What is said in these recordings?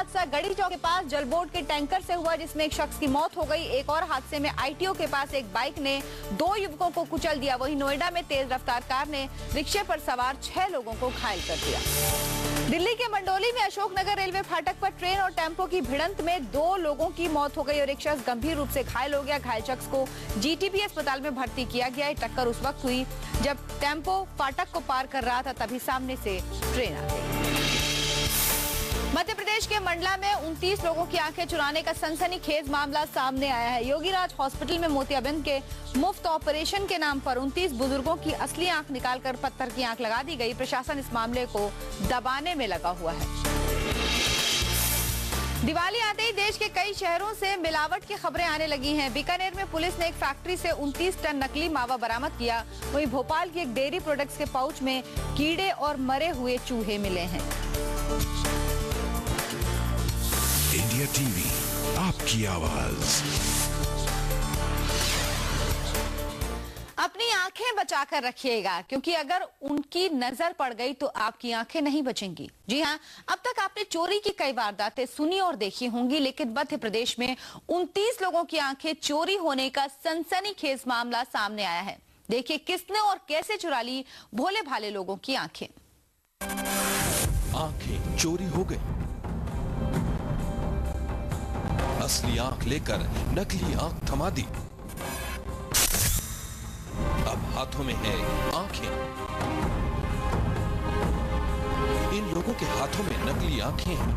हादसा गढ़ी चौक के पास जलबोर्ड के टैंकर से हुआ, जिसमें एक शख्स की मौत हो गई। एक और हादसे में आईटीओ के पास एक बाइक ने 2 युवकों को कुचल दिया। वहीं नोएडा में तेज रफ्तार कार ने रिक्शे पर सवार 6 लोगों को घायल कर दिया। दिल्ली के मंडोली में अशोकनगर रेलवे फाटक पर ट्रेन और टेम्पो की भिड़ंत में 2 लोगों की मौत हो गई और एक शख्स गंभीर रूप से घायल हो गया। घायल शख्स को जीटीबी अस्पताल में भर्ती किया गया है। टक्कर उस वक्त हुई जब टेम्पो फाटक को पार कर रहा था, तभी सामने से ट्रेन आ गई। मध्य प्रदेश के मंडला में 29 लोगों की आंखें चुराने का सनसनीखेज मामला सामने आया है। योगीराज हॉस्पिटल में मोतियाबिंद के मुफ्त ऑपरेशन के नाम पर 29 बुजुर्गों की असली आंख निकालकर पत्थर की आंख लगा दी गई। प्रशासन इस मामले को दबाने में लगा हुआ है। दिवाली आते ही देश के कई शहरों से मिलावट की खबरें आने लगी हैं। बीकानेर में पुलिस ने एक फैक्ट्री से 29 टन नकली मावा बरामद किया। वहीं भोपाल की एक डेयरी प्रोडक्ट्स के पाउच में कीड़े और मरे हुए चूहे मिले हैं। इंडिया टीवी, आपकी आवाज। अपनी आंखें बचाकर रखिएगा, क्योंकि अगर उनकी नजर पड़ गई तो आपकी आंखें नहीं बचेंगी। जी हां, अब तक आपने चोरी की कई वारदातें सुनी और देखी होंगी, लेकिन मध्य प्रदेश में 29 लोगों की आंखें चोरी होने का सनसनीखेज मामला सामने आया है। देखिए किसने और कैसे चुरा ली भोले भाले लोगों की आंखें। आंखें चोरी हो गई। असली आंख लेकर नकली आंख थमा दी। अब हाथों में है आंखें। इन लोगों के हाथों में नकली आंखें हैं।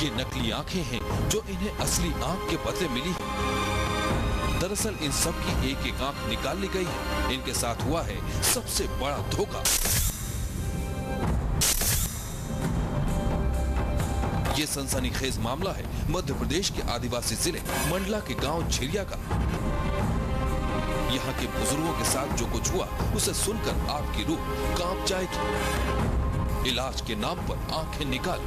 ये नकली आंखें हैं जो इन्हें असली आंख के बदले मिली है। दरअसल इन सब की एक एक आंख निकाल ली गई है। इनके साथ हुआ है सबसे बड़ा धोखा। ये सनसनीखेज मामला है मध्य प्रदेश के आदिवासी जिले मंडला के गांव झिरिया का। यहाँ के बुजुर्गों के साथ जो कुछ हुआ उसे सुनकर आपकी रूह कांप जाएगी। इलाज के नाम पर आंखें निकाल।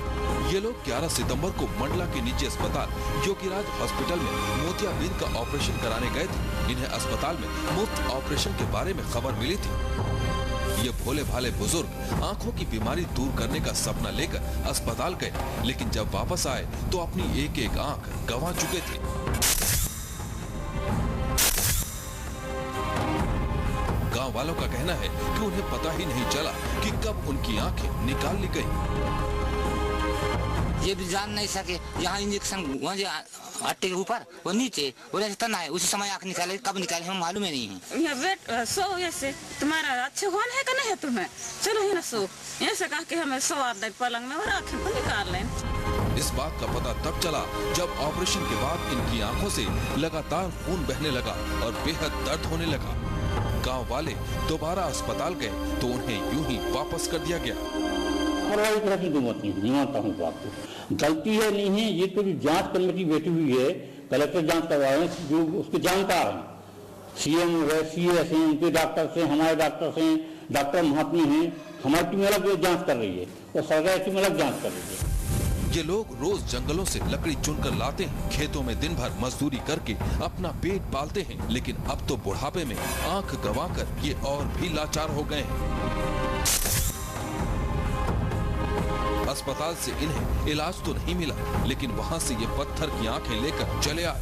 ये लोग 11 सितंबर को मंडला के निजी अस्पताल योगीराज हॉस्पिटल में मोतियाबिंद का ऑपरेशन कराने गए थे। इन्हें अस्पताल में मुफ्त ऑपरेशन के बारे में खबर मिली थी। ये भोले भाले बुजुर्ग आंखों की बीमारी दूर करने का सपना लेकर अस्पताल गए, लेकिन जब वापस आए तो अपनी एक एक आंख गंवा चुके थे। गांव वालों का कहना है कि उन्हें पता ही नहीं चला कि कब उनकी आंखें निकाल ली गई। ये भी जान नहीं सके, यहाँ इंजेक्शन हट्टे के ऊपर वो नीचे वो तना है, उसी समय आंख निकाले, कब निकाले हम मालूम ही नहीं है। यहाँ बेट सो ऐसे तुम्हारा अच्छे कौन है कि नहीं है तुम्हें, चलो ही ना सो, ऐसे कहा कि हमें सवार दे पलंग में और आंखें को निकाल लें। इस बात का पता तब चला जब ऑपरेशन के बाद इनकी आंखों से लगातार खून बहने लगा और बेहद दर्द होने लगा। गांव वाले दोबारा अस्पताल गए तो उन्हें यूं ही वापस कर दिया गया। कार्रवाई तरह की नहीं मानता हूँ बात को। गलती है नहीं है, ये तो जांच कमेटी बैठी हुई है, कलेक्टर जांच करवा रहे हैं, जो उसके जानकार हैं, सीएम है, सीएस हैं, उनके डॉक्टर से, हमारे डॉक्टर से, डॉक्टर महात्मा हैं, हमारी टीम अलग जांच कर रही है और सरकार टीम अलग जांच कर रही है। ये लोग रोज जंगलों से लकड़ी चुनकर लाते हैं, खेतों में दिन भर मजदूरी करके अपना पेट पालते हैं, लेकिन अब तो बुढ़ापे में आंख गंवाकर ये और भी लाचार हो गए हैं। अस्पताल से इन्हें इलाज तो नहीं मिला, लेकिन वहां से ये पत्थर की आंखें लेकर चले आए।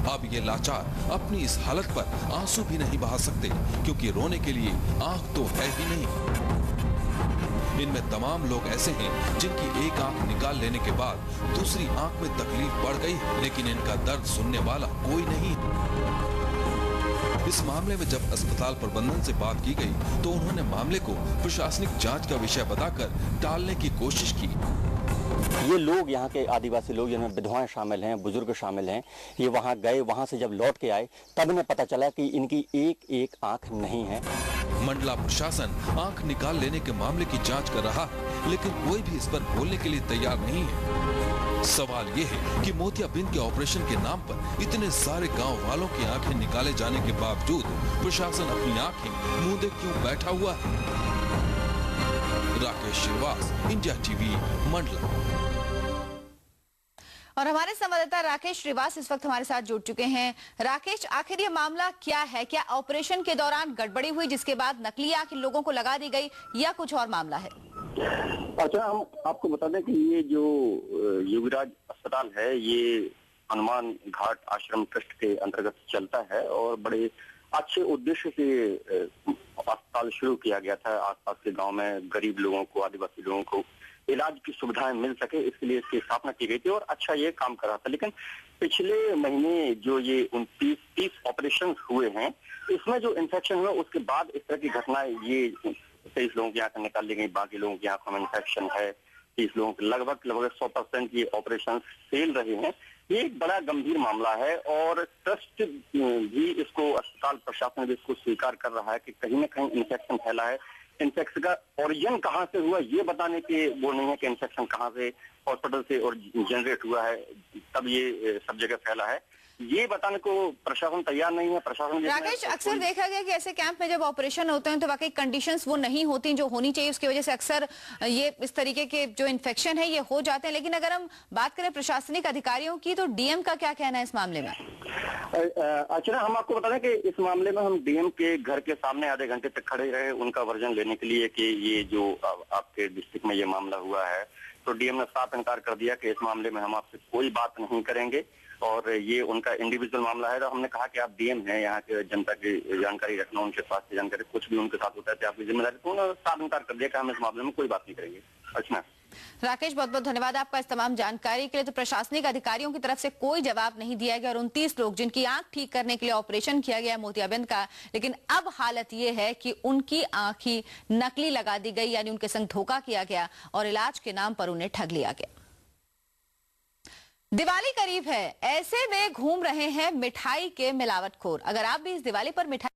अब ये लाचार अपनी इस हालत पर आंसू भी नहीं बहा सकते, क्योंकि रोने के लिए आंख तो है ही नहीं। इनमें तमाम लोग ऐसे हैं जिनकी एक आंख निकाल लेने के बाद दूसरी आंख में तकलीफ बढ़ गई, लेकिन इनका दर्द सुनने वाला कोई नहीं। इस मामले में जब अस्पताल प्रबंधन से बात की गई तो उन्होंने मामले को प्रशासनिक जांच का विषय बताकर टालने की कोशिश की। ये लोग, यहाँ के आदिवासी लोग जिनमें विधवाएं शामिल हैं, बुजुर्ग शामिल हैं, ये वहाँ गए, वहाँ से जब लौट के आए तब इन्हें पता चला कि इनकी एक एक आंख नहीं है। मंडला प्रशासन आंख निकाल लेने के मामले की जांच कर रहा है, लेकिन कोई भी इस पर बोलने के लिए तैयार नहीं है। सवाल ये है कि मोतियाबिंद के ऑपरेशन के नाम पर इतने सारे गांव वालों की आंखें निकाले जाने के बावजूद प्रशासन अपनी आंखें मूंदे क्यों बैठा हुआ है। Rakesh Shrivas, India TV, Mandla. और हमारे संवाददाता राकेश श्रीवास इस वक्त हमारे साथ जुड़ चुके हैं। राकेश, आखिर ये मामला क्या है? क्या ऑपरेशन के दौरान गड़बड़ी हुई जिसके बाद नकली आंख इन लोगों को लगा दी गई, या कुछ और मामला है? अच्छा, हम आपको बता दें कि ये जो योगीराज अस्पताल है ये हनुमान घाट आश्रम ट्रस्ट के अंतर्गत चलता है और बड़े अच्छे उद्देश्य से अस्पताल शुरू किया गया था। आसपास के गांव में गरीब लोगों को, आदिवासी लोगों को इलाज की सुविधाएं मिल सके, इसके लिए इसकी स्थापना की गई थी और अच्छा ये काम कर रहा था। लेकिन पिछले महीने जो ये 29-30 ऑपरेशन हुए हैं, इसमें जो इन्फेक्शन हुआ उसके बाद इस तरह की घटनाएं, ये 23 लोगों की आंखें निकाल ली गई, बाकी लोगों की आंखों में इन्फेक्शन है, 30 लोगों के लगभग 100% ये ऑपरेशन फेल रहे हैं। ये एक बड़ा गंभीर मामला है और ट्रस्ट भी इसको, अस्पताल प्रशासन भी इसको स्वीकार कर रहा है कि कहीं ना कहीं इन्फेक्शन फैला है। इन्फेक्शन का ओरिजिन कहाँ से हुआ ये बताने के वो नहीं है कि इन्फेक्शन कहाँ से हॉस्पिटल से और जनरेट हुआ है, तब ये सब जगह फैला है, ये बताने को प्रशासन तैयार नहीं है। प्रशासन राकेश, अक्सर देखा गया कि ऐसे कैंप में जब ऑपरेशन होते हैं तो वाकई कंडीशंस वो नहीं होती जो होनी चाहिए, उसकी वजह से अक्सर ये इस तरीके के जो इन्फेक्शन है ये हो जाते हैं। लेकिन अगर हम बात करें प्रशासनिक अधिकारियों की, तो डीएम का क्या कहना है इस मामले में? अच्छा, हम आपको बता दें कि इस मामले में हम डीएम के घर के सामने आधे घंटे तक खड़े रहे उनका वर्जन लेने के लिए कि ये जो आपके डिस्ट्रिक्ट में ये मामला हुआ है, तो डीएम ने साफ इनकार कर दिया कि इस मामले में हम आपसे कोई बात नहीं करेंगे और ये उनका इंडिविजुअल मामला है। तो हमने कहा कि आप डीएम हैं, यहाँ के जनता की जानकारी रखना, उनके स्वास्थ्य जानकारी, कुछ भी उनके साथ होता है तो आपकी जिम्मेदारी। तो उन्होंने साफ इनकार कर दिया कि हम इस मामले में कोई बात नहीं करेंगे। अच्छा राकेश, बहुत बहुत धन्यवाद आपका इस तमाम जानकारी के लिए। तो प्रशासनिक अधिकारियों की तरफ से कोई जवाब नहीं दिया गया और 29 लोग जिनकी आंख ठीक करने के लिए ऑपरेशन किया गया मोतियाबिंद का, लेकिन अब हालत ये है कि उनकी आंख ही नकली लगा दी गई, यानी उनके संग धोखा किया गया और इलाज के नाम पर उन्हें ठग लिया गया। दिवाली करीब है, ऐसे में घूम रहे हैं मिठाई के मिलावटखोर। अगर आप भी इस दिवाली पर मिठाई